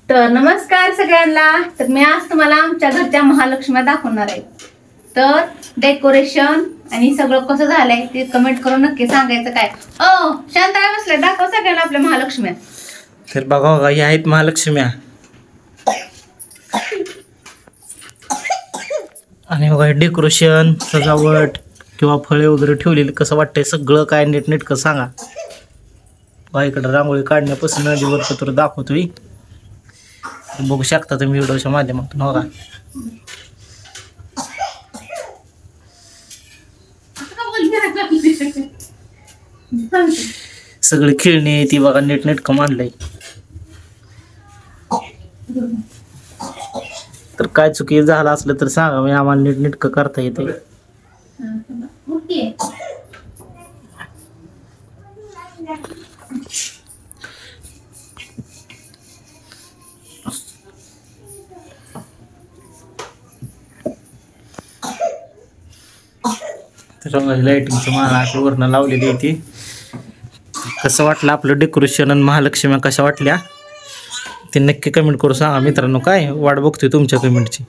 तर नमस्कार सगळ्यांना. तर मी आज तुम्हाला आमच्या घरच्या महालक्ष्म्या दाखवणार आहे. तर डेकोरेशन आणि सगळं कसं झालंय ते कमेंट करून नक्की सांगायचं. काय शांत आहे बसलं, दाखव सगळ्यांना आपल्या महालक्ष्म्या. तर बघा बघा, या आहेत महालक्ष्म्या. आणि बघा डेकोरेशन, सजावट किंवा फळे वगैरे ठेवलेली कसं वाटतंय, सगळं काय नीटनेटकं सांगा. बघा इकडं रांगोळी काढण्यापासून नदीवर पत्र दाखवतोय, बघू शकता तुम्ही व्हिडिओच्या माध्यमातून. बघा सगळे खेळणे ती बघा नीटनेटकं मांडलंय. तर काय चुकी झालं असलं तर सांगा, मी आम्हाला नीटनेटकं करता येते. तर लाईटिंगचं मला अशी वरनं लावलेली आहे ती. कसं वाटलं आपलं डेकोरेशन आणि महालक्ष्म्या कशा वाटल्या ते नक्की कमेंट करू सांगा मित्रांनो. काय वाट बघतोय तुमच्या कमेंटची.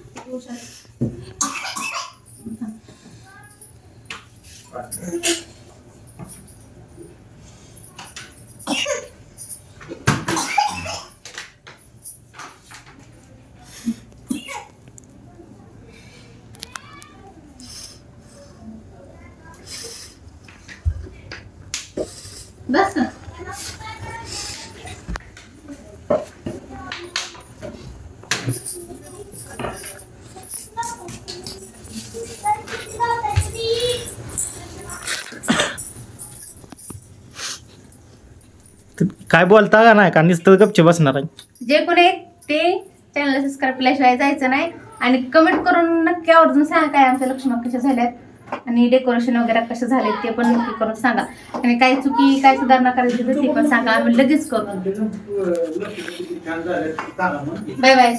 बस काय बोलता का नाही का, नुसतं गपचे बसणार आहे. जे कोणी आहे ते चॅनलला सबस्क्राईब केल्याशिवाय जायचं नाही. आणि कमेंट करून नक्की आवर्जून सांगा काय आमच्या लक्ष्म्या कशा झाल्यात आणि डेकोरेशन वगैरे कसं झाले ते पण नक्की करून सांगा. आणि काय चुकी काय सुधारणा करायची तर ते पण सांगा, आम्ही लगेच करू. Bye bye.